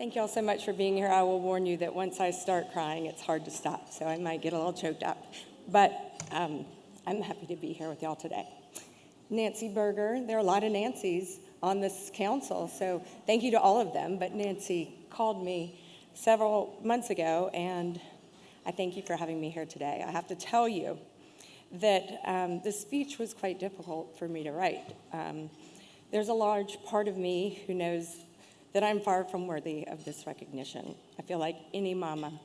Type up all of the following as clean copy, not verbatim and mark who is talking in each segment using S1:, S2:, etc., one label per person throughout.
S1: Thank you all so much for being here. I will warn you that once I start crying, it's hard to stop, so I might get a little choked up. But I'm happy to be here with y'all today. Nancy Berger, there are a lot of Nancys on this council, so thank you to all of them. But Nancy called me several months ago, and I thank you for having me here today. I have to tell you that the speech was quite difficult for me to write. There's a large part of me who knows that I'm far from worthy of this recognition. I feel like any mama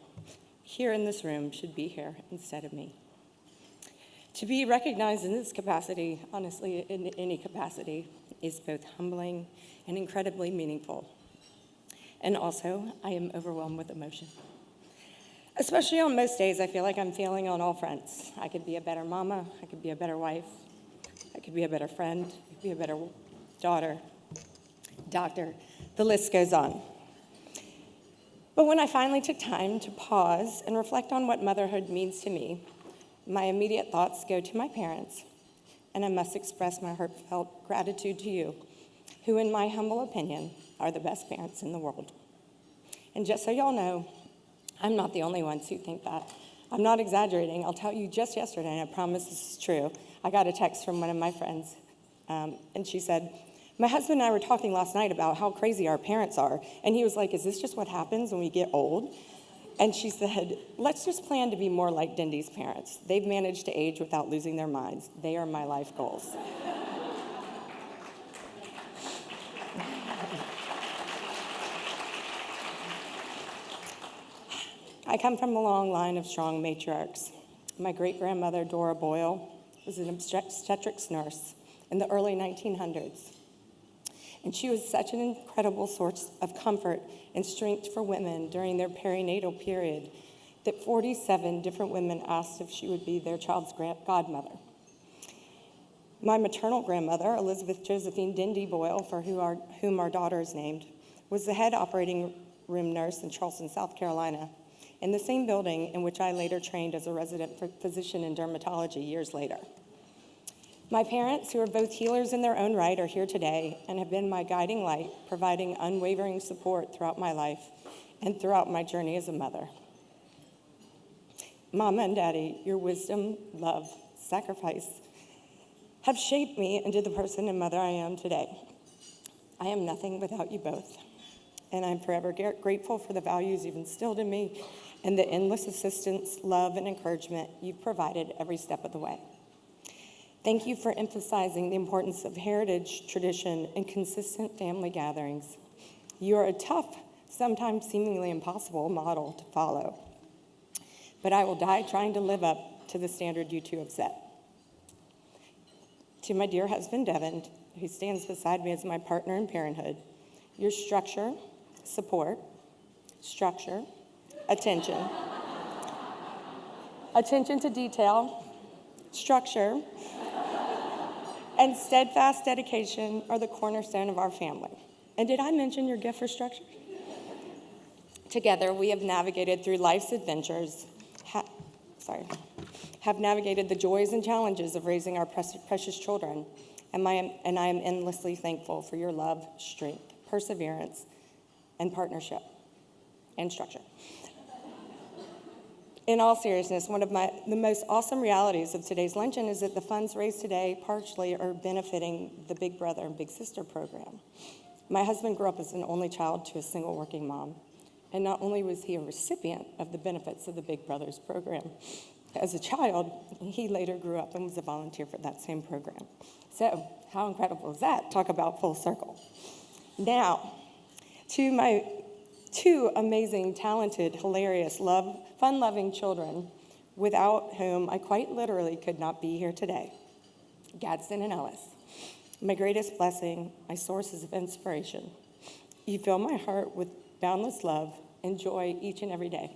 S1: here in this room should be here instead of me. To be recognized in this capacity, honestly, in any capacity, is both humbling and incredibly meaningful. And also, I am overwhelmed with emotion. Especially on most days, I feel like I'm failing on all fronts. I could be a better mama, I could be a better wife, I could be a better friend, I could be a better daughter, doctor. The list goes on. But when I finally took time to pause and reflect on what motherhood means to me, my immediate thoughts go to my parents, and I must express my heartfelt gratitude to you, who, in my humble opinion, are the best parents in the world. And just so y'all know, I'm not the only ones who think that. I'm not exaggerating. I'll tell you, just yesterday, and I promise this is true, I got a text from one of my friends, and she said, "My husband and I were talking last night about how crazy our parents are." And he was like, "Is this just what happens when we get old?" And she said, "Let's just plan to be more like Dendy's parents. They've managed to age without losing their minds. They are my life goals." I come from a long line of strong matriarchs. My great-grandmother, Dora Boyle, was an obstetrics nurse in the early 1900s. And she was such an incredible source of comfort and strength for women during their perinatal period that 47 different women asked if she would be their child's godmother. My maternal grandmother, Elizabeth Josephine Dendy Boyle, for whom our daughter is named, was the head operating room nurse in Charleston, South Carolina, in the same building in which I later trained as a resident physician in dermatology years later. My parents, who are both healers in their own right, are here today and have been my guiding light, providing unwavering support throughout my life and throughout my journey as a mother. Mama and Daddy, your wisdom, love, sacrifice have shaped me into the person and mother I am today. I am nothing without you both, and I'm forever grateful for the values you've instilled in me and the endless assistance, love, and encouragement you've provided every step of the way. Thank you for emphasizing the importance of heritage, tradition, and consistent family gatherings. You are a tough, sometimes seemingly impossible model to follow, but I will die trying to live up to the standard you two have set. To my dear husband, Devin, who stands beside me as my partner in parenthood, your structure, support, structure, attention, attention to detail, structure, and steadfast dedication are the cornerstone of our family. And did I mention your gift for structure? Together, we have navigated through life's adventures, have navigated the joys and challenges of raising our precious children, and I am endlessly thankful for your love, strength, perseverance, and partnership, and structure. In all seriousness, one of the most awesome realities of today's luncheon is that the funds raised today partially are benefiting the Big Brother and Big Sister program. My husband grew up as an only child to a single working mom, and not only was he a recipient of the benefits of the Big Brothers program, as a child, he later grew up and was a volunteer for that same program. So, how incredible is that? Talk about full circle. Now, to my two amazing, talented, hilarious, fun-loving children, without whom I quite literally could not be here today, Gadsden and Ellis, my greatest blessing, my sources of inspiration. You fill my heart with boundless love and joy each and every day.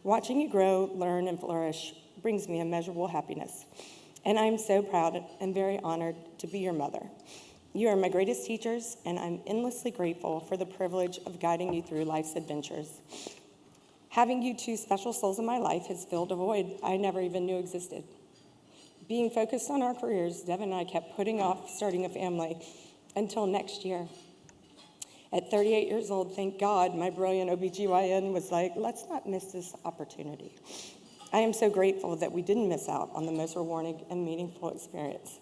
S1: Watching you grow, learn, and flourish brings me immeasurable happiness, and I'm so proud and very honored to be your mother. You are my greatest teachers, and I'm endlessly grateful for the privilege of guiding you through life's adventures. Having you two special souls in my life has filled a void I never even knew existed. Being focused on our careers, Devin and I kept putting off starting a family until next year. At 38 years old, thank God, my brilliant OBGYN was like, let's not miss this opportunity. I am so grateful that we didn't miss out on the most rewarding and meaningful experience.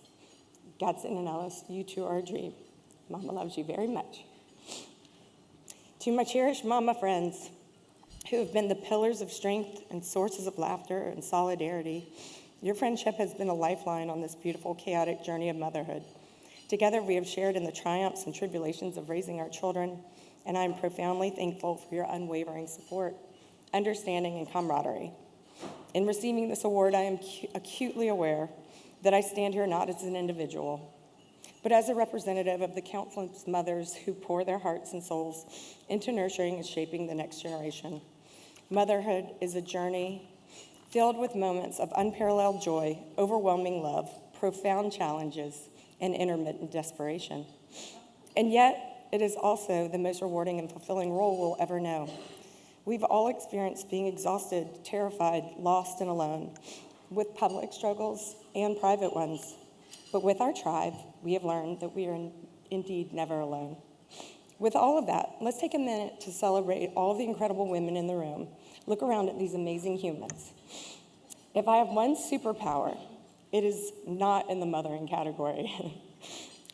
S1: Gadsden and Ellis, you two are a dream. Mama loves you very much. To my cherished mama friends who have been the pillars of strength and sources of laughter and solidarity, your friendship has been a lifeline on this beautiful, chaotic journey of motherhood. Together, we have shared in the triumphs and tribulations of raising our children, and I am profoundly thankful for your unwavering support, understanding, and camaraderie. In receiving this award, I am acutely aware that I stand here not as an individual, but as a representative of the countless mothers who pour their hearts and souls into nurturing and shaping the next generation. Motherhood is a journey filled with moments of unparalleled joy, overwhelming love, profound challenges, and intermittent desperation. And yet, it is also the most rewarding and fulfilling role we'll ever know. We've all experienced being exhausted, terrified, lost, and alone, with public struggles and private ones. But with our tribe, we have learned that we are indeed never alone. With all of that, let's take a minute to celebrate all the incredible women in the room. Look around at these amazing humans. If I have one superpower, it is not in the mothering category,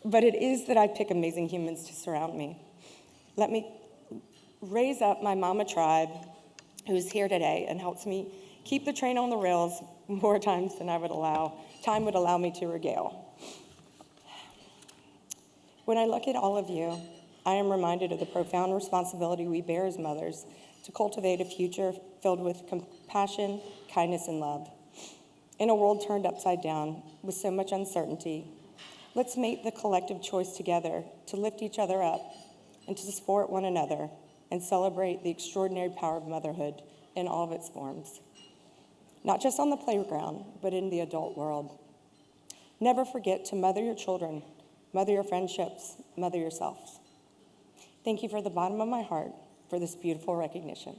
S1: but it is that I pick amazing humans to surround me. Let me raise up my mama tribe who's here today and helps me keep the train on the rails more times than time would allow me to regale. When I look at all of you, I am reminded of the profound responsibility we bear as mothers to cultivate a future filled with compassion, kindness, and love. In a world turned upside down with so much uncertainty, let's make the collective choice together to lift each other up and to support one another and celebrate the extraordinary power of motherhood in all of its forms. Not just on the playground, but in the adult world. Never forget to mother your children, mother your friendships, mother yourselves. Thank you from the bottom of my heart for this beautiful recognition.